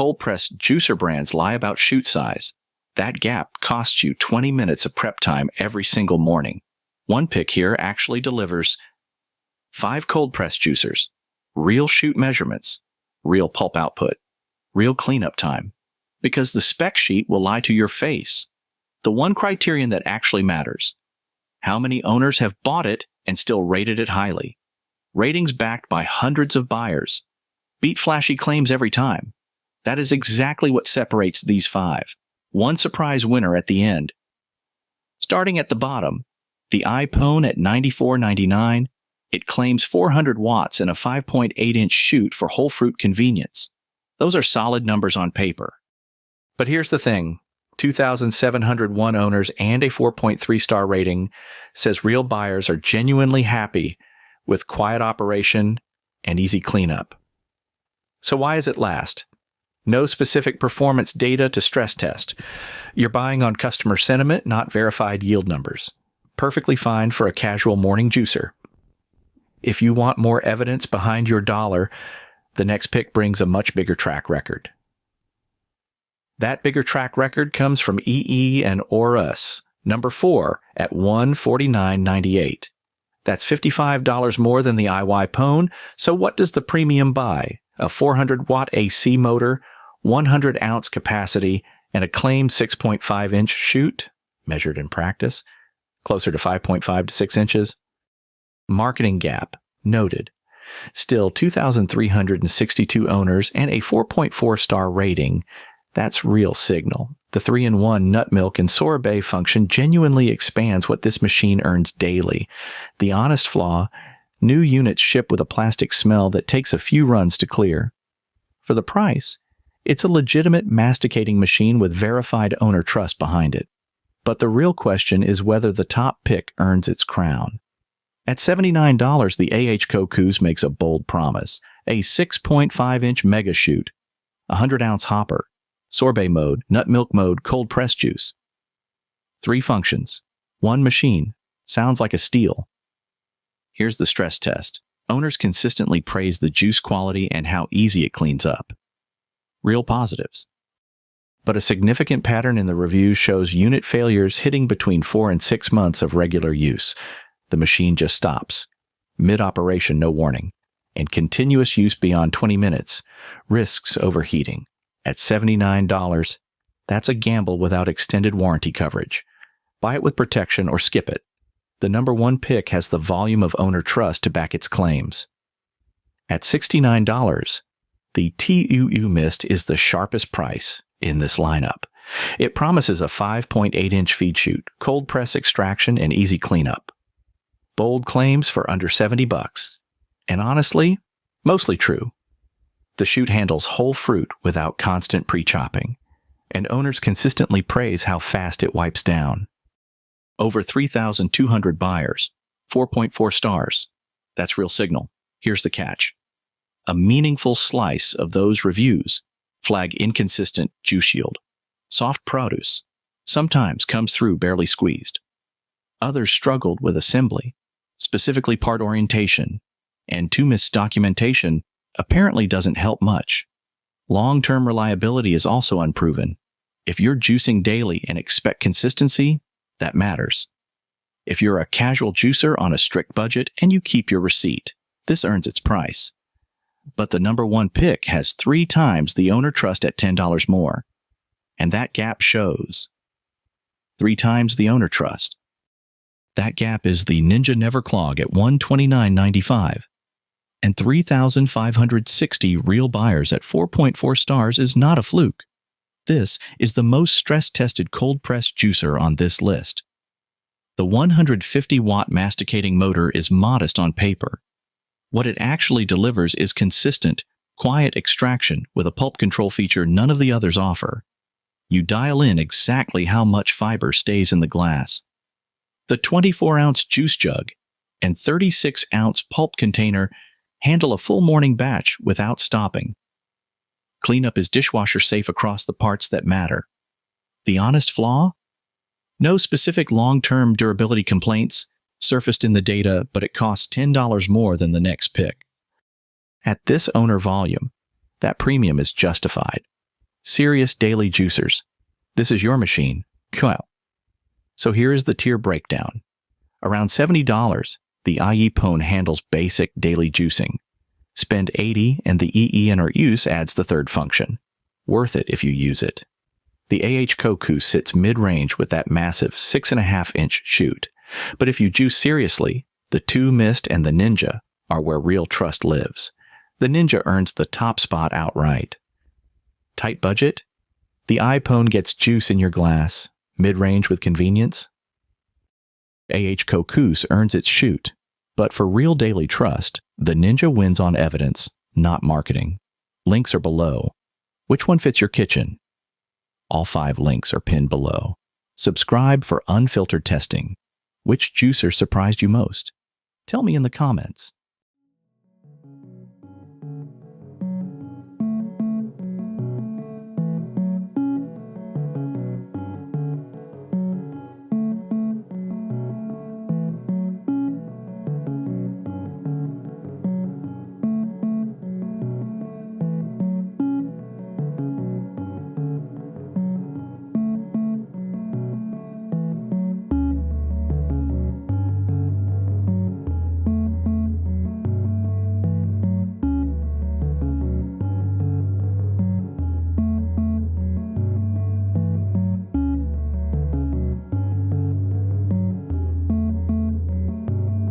cold-pressed juicer brands lie about chute size. That gap costs you 20 minutes of prep time every single morning. One pick here actually delivers 5 cold-pressed juicers, real chute measurements, real pulp output, real cleanup time, because the spec sheet will lie to your face. The one criterion that actually matters: how many owners have bought it and still rated it highly. Ratings backed by hundreds of buyers. Beat flashy claims every time. That is exactly what separates these 5. One surprise winner at the end. Starting at the bottom, the iPhone at $94.99, it claims 400 watts and a 5.8-inch chute for whole fruit convenience. Those are solid numbers on paper. But here's the thing. 2,701 owners and a 4.3-star rating says real buyers are genuinely happy with quiet operation and easy cleanup. So why does it last? No specific performance data to stress test. You're buying on customer sentiment, not verified yield numbers. Perfectly fine for a casual morning juicer. If you want more evidence behind your dollar, the next pick brings a much bigger track record. That bigger track record comes from EE and ORUS, number 4 at $149.98. That's $55 more than the iPhone, so what does the premium buy? A 400-watt AC motor, 100-ounce capacity, and a claimed 6.5-inch chute, measured in practice, closer to 5.5 to 6 inches. Marketing gap, noted. Still 2,362 owners and a 4.4-star rating. That's real signal. The 3-in-1 nut milk and sorbet function genuinely expands what this machine earns daily. The honest flaw: new units ship with a plastic smell that takes a few runs to clear. For the price, it's a legitimate masticating machine with verified owner trust behind it. But the real question is whether the top pick earns its crown. At $79, the CoCoos makes a bold promise: a 6.5-inch mega chute, a 100-ounce hopper, sorbet mode, nut milk mode, cold press juice. 3 functions, 1 machine. Sounds like a steal. Here's the stress test. Owners consistently praise the juice quality and how easy it cleans up. Real positives. But a significant pattern in the reviews shows unit failures hitting between 4 and 6 months of regular use. The machine just stops. Mid-operation, no warning. And continuous use beyond 20 minutes risks overheating. At $79, that's a gamble without extended warranty coverage. Buy it with protection or skip it. The number 1 pick has the volume of owner trust to back its claims. At $69, the TUU Mist is the sharpest price in this lineup. It promises a 5.8-inch feed chute, cold press extraction, and easy cleanup. Bold claims for under $70. And honestly, mostly true. The chute handles whole fruit without constant pre-chopping, and owners consistently praise how fast it wipes down. Over 3,200 buyers, 4.4 stars. That's real signal. Here's the catch. A meaningful slice of those reviews flag inconsistent juice yield. Soft produce sometimes comes through barely squeezed. Others struggled with assembly, specifically part orientation, and 2-miss documentation apparently doesn't help much. Long-term reliability is also unproven. If you're juicing daily and expect consistency, that matters. If you're a casual juicer on a strict budget and you keep your receipt, this earns its price. But the number 1 pick has 3 times the owner trust at $10 more. And that gap shows. 3 times the owner trust. That gap is the Ninja Neverclog at $129.95. And 3,560 real buyers at 4.4 stars is not a fluke. This is the most stress-tested cold-pressed juicer on this list. The 150-watt masticating motor is modest on paper. What it actually delivers is consistent, quiet extraction with a pulp control feature none of the others offer. You dial in exactly how much fiber stays in the glass. The 24-ounce juice jug and 36-ounce pulp container handle a full morning batch without stopping. Cleanup is dishwasher safe across the parts that matter. The honest flaw? No specific long-term durability complaints surfaced in the data, but it costs $10 more than the next pick. At this owner volume, that premium is justified. Serious daily juicers. This is your machine. So here is the tier breakdown. Around $70, the iPhone handles basic daily juicing. Spend $80 and the ORUS adds the third function. Worth it if you use it. The CoCoos sits mid-range with that massive 6.5-inch Chute. But if you juice seriously, the 2 Mist and the Ninja are where real trust lives. The Ninja earns the top spot outright. Tight budget? The iPhone gets juice in your glass. Mid-range with convenience? CoCoos earns its Chute. But for real daily trust, the Ninja wins on evidence, not marketing. Links are below. Which one fits your kitchen? All 5 links are pinned below. Subscribe for unfiltered testing. Which juicer surprised you most? Tell me in the comments.